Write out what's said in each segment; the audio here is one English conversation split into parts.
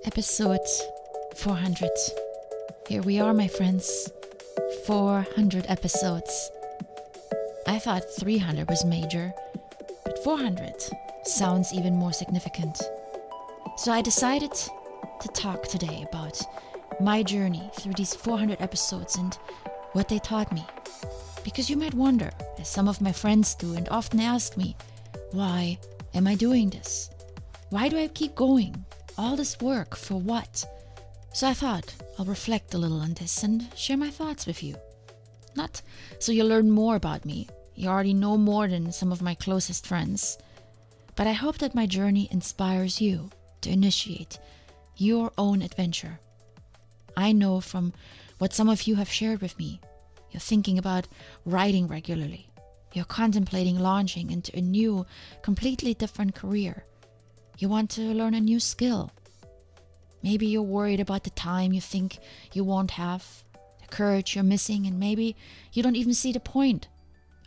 Episode 400. Here we are, my friends. 400 episodes. I thought 300 was major, but 400 sounds even more significant. So I decided to talk today about my journey through these 400 episodes and what they taught me. Because you might wonder, as some of my friends do and often ask me, why am I doing this? Why do I keep going? All this work for what? So I thought I'll reflect a little on this and share my thoughts with you. Not so you'll learn more about me. You already know more than some of my closest friends. But I hope that my journey inspires you to initiate your own adventure. I know from what some of you have shared with me, you're thinking about writing regularly. You're contemplating launching into a new, completely different career. You want to learn a new skill. Maybe you're worried about the time you think you won't have, the courage you're missing, and maybe you don't even see the point.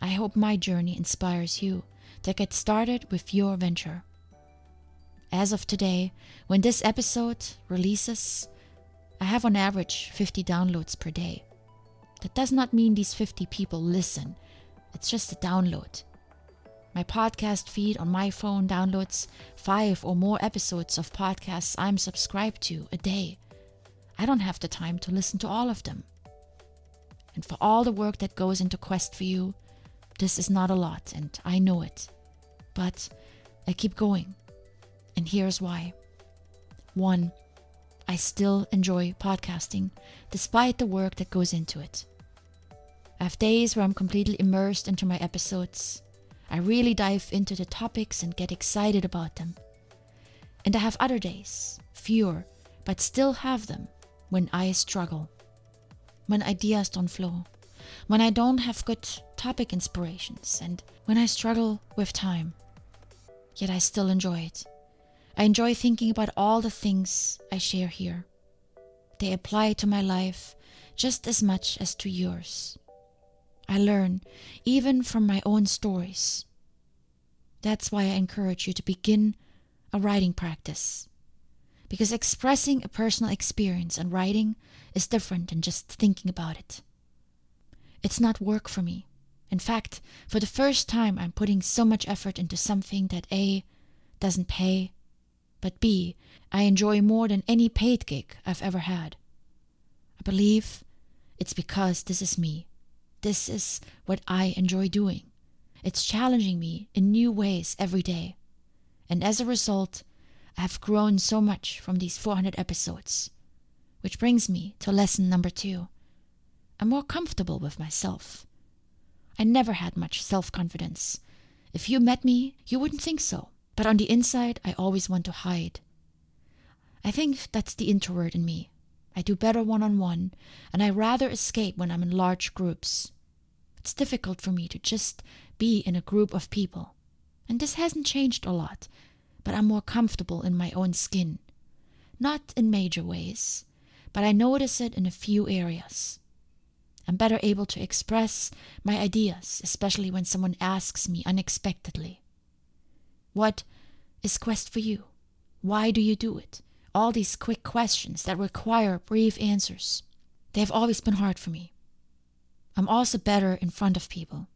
I hope my journey inspires you to get started with your venture. As of today, when this episode releases, I have on average 50 downloads per day. That does not mean these 50 people listen. It's just a download. My podcast feed on my phone downloads 5 or more episodes of podcasts I'm subscribed to a day. I don't have the time to listen to all of them. And for all the work that goes into Quest for You, this is not a lot, and I know it. But I keep going. And here's why. 1, I still enjoy podcasting, despite the work that goes into it. I have days where I'm completely immersed into my episodes. I really dive into the topics and get excited about them. And I have other days, fewer, but still have them, when I struggle. When ideas don't flow. When I don't have good topic inspirations. And when I struggle with time. Yet I still enjoy it. I enjoy thinking about all the things I share here. They apply to my life just as much as to yours. I learn even from my own stories. That's why I encourage you to begin a writing practice. Because expressing a personal experience and writing is different than just thinking about it. It's not work for me. In fact, for the first time, I'm putting so much effort into something that A, doesn't pay, but B, I enjoy more than any paid gig I've ever had. I believe it's because this is me. This is what I enjoy doing. It's challenging me in new ways every day. And as a result, I have grown so much from these 400 episodes. Which brings me to lesson number 2. I'm more comfortable with myself. I never had much self-confidence. If you met me, you wouldn't think so. But on the inside, I always want to hide. I think that's the introvert in me. I do better one-on-one, and I rather escape when I'm in large groups. It's difficult for me to just be in a group of people. And this hasn't changed a lot, but I'm more comfortable in my own skin. Not in major ways, but I notice it in a few areas. I'm better able to express my ideas, especially when someone asks me unexpectedly. What is Quest for You? Why do you do it? All these quick questions that require brief answers. They have always been hard for me. I'm also better in front of people,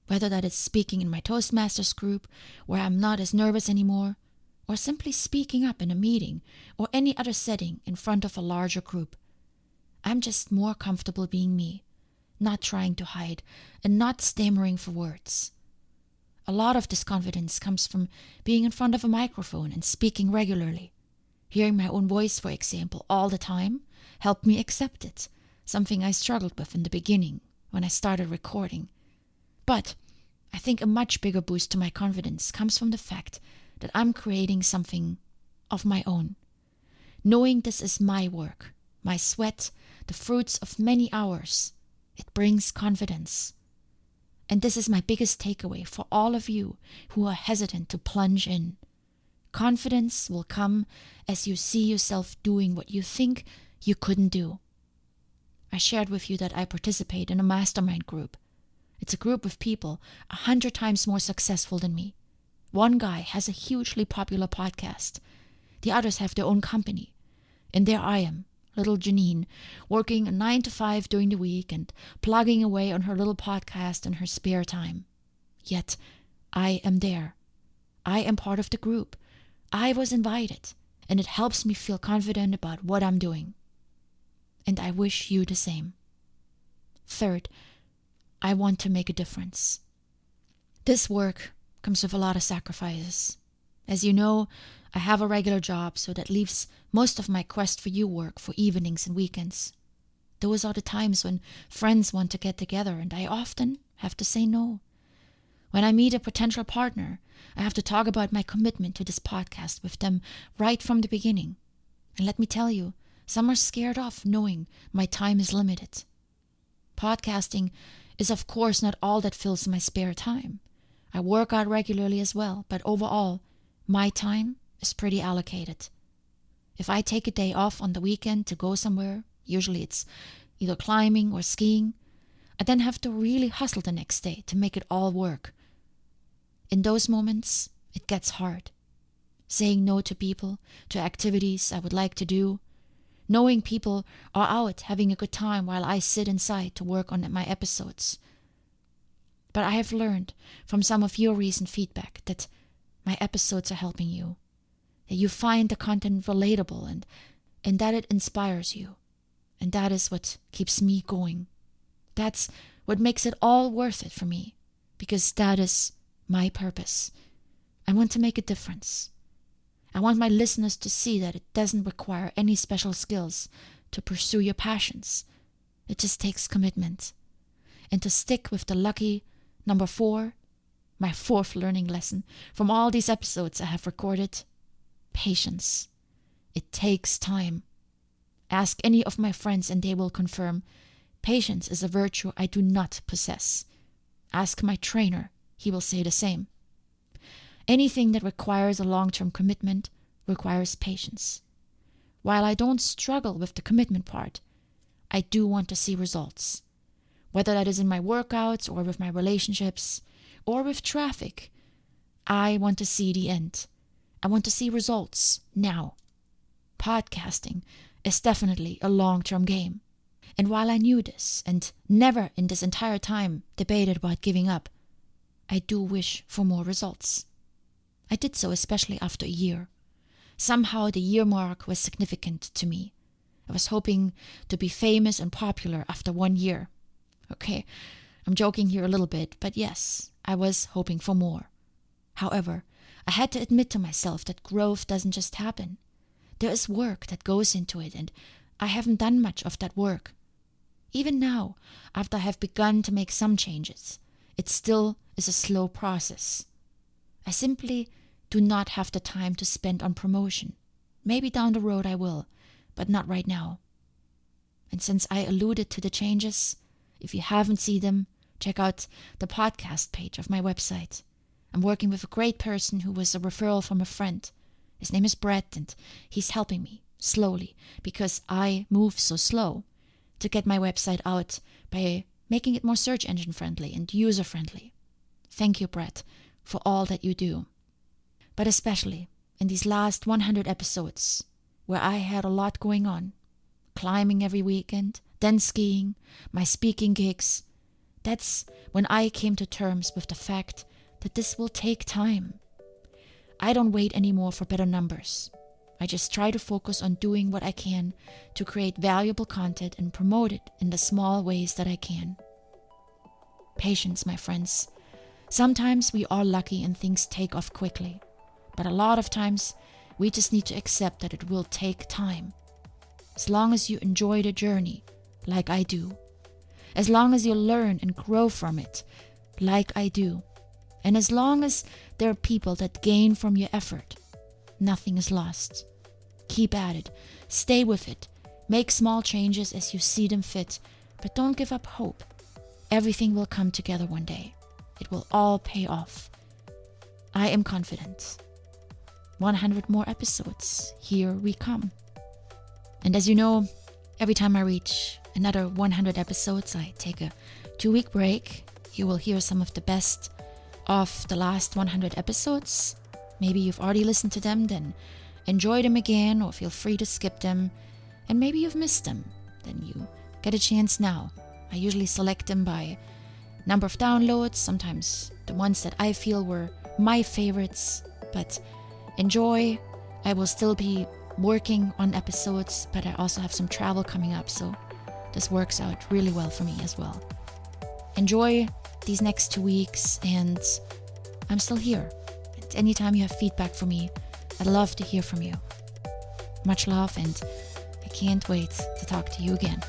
whether that is speaking in my Toastmasters group, where I'm not as nervous anymore, or simply speaking up in a meeting or any other setting in front of a larger group. I'm just more comfortable being me, not trying to hide and not stammering for words. A lot of this confidence comes from being in front of a microphone and speaking regularly. Hearing my own voice, for example, all the time helped me accept it, something I struggled with in the beginning when I started recording. But I think a much bigger boost to my confidence comes from the fact that I'm creating something of my own. Knowing this is my work, my sweat, the fruits of many hours, it brings confidence. And this is my biggest takeaway for all of you who are hesitant to plunge in. Confidence will come as you see yourself doing what you think you couldn't do. I shared with you that I participate in a mastermind group. It's a group of people 100 times more successful than me. One guy has a hugely popular podcast. The others have their own company. And there I am, little Janine, working a 9 to 5 during the week and plugging away on her little podcast in her spare time. Yet, I am there. I am part of the group. I was invited, and it helps me feel confident about what I'm doing. And I wish you the same. Third, I want to make a difference. This work comes with a lot of sacrifices. As you know, I have a regular job, so that leaves most of my quest for you work for evenings and weekends. Those are the times when friends want to get together, and I often have to say no. When I meet a potential partner, I have to talk about my commitment to this podcast with them right from the beginning. And let me tell you, some are scared off knowing my time is limited. Podcasting is of course not all that fills my spare time. I work out regularly as well, but overall, my time is pretty allocated. If I take a day off on the weekend to go somewhere, usually it's either climbing or skiing, I then have to really hustle the next day to make it all work. In those moments, it gets hard. Saying no to people, to activities I would like to do, knowing people are out having a good time while I sit inside to work on my episodes. But I have learned from some of your recent feedback that my episodes are helping you, that you find the content relatable and that it inspires you. And that is what keeps me going. That's what makes it all worth it for me, because that is my purpose. I want to make a difference. I want my listeners to see that it doesn't require any special skills to pursue your passions. It just takes commitment. And to stick with the lucky number 4, my 4th learning lesson from all these episodes I have recorded: patience. It takes time. Ask any of my friends and they will confirm patience is a virtue I do not possess. Ask my trainer, he will say the same. Anything that requires a long-term commitment requires patience. While I don't struggle with the commitment part, I do want to see results. Whether that is in my workouts or with my relationships or with traffic, I want to see the end. I want to see results now. Podcasting is definitely a long-term game. And while I knew this and never in this entire time debated about giving up, I do wish for more results. I did so especially after a year. Somehow the year mark was significant to me. I was hoping to be famous and popular after 1 year. Okay, I'm joking here a little bit, but yes, I was hoping for more. However, I had to admit to myself that growth doesn't just happen. There is work that goes into it, and I haven't done much of that work. Even now, after I have begun to make some changes, it still is a slow process. I simply do not have the time to spend on promotion. Maybe down the road I will, but not right now. And since I alluded to the changes, if you haven't seen them, check out the podcast page of my website. I'm working with a great person who was a referral from a friend. His name is Brett, and he's helping me slowly because I move so slow to get my website out by making it more search engine friendly and user friendly. Thank you, Brett, for all that you do. But especially in these last 100 episodes where I had a lot going on, climbing every weekend, then skiing, my speaking gigs, that's when I came to terms with the fact that this will take time. I don't wait anymore for better numbers. I just try to focus on doing what I can to create valuable content and promote it in the small ways that I can. Patience, my friends. Sometimes we are lucky and things take off quickly, but a lot of times we just need to accept that it will take time. As long as you enjoy the journey, like I do, as long as you learn and grow from it, like I do, and as long as there are people that gain from your effort, nothing is lost. Keep at it, stay with it, make small changes as you see them fit, but don't give up hope. Everything will come together one day. It will all pay off. I am confident. 100 more episodes, here we come. And as you know, every time I reach another 100 episodes, I take a 2-week break. You will hear some of the best of the last 100 episodes. Maybe you've already listened to them, then enjoy them again or feel free to skip them. And maybe you've missed them, then you get a chance now. I usually select them by number of downloads, sometimes the ones that I feel were my favorites. But enjoy. I will still be working on episodes, but I also have some travel coming up, so this works out really well for me as well. Enjoy these next 2 weeks, and I'm still here. And anytime you have feedback for me, I'd love to hear from you. Much love, and I can't wait to talk to you again.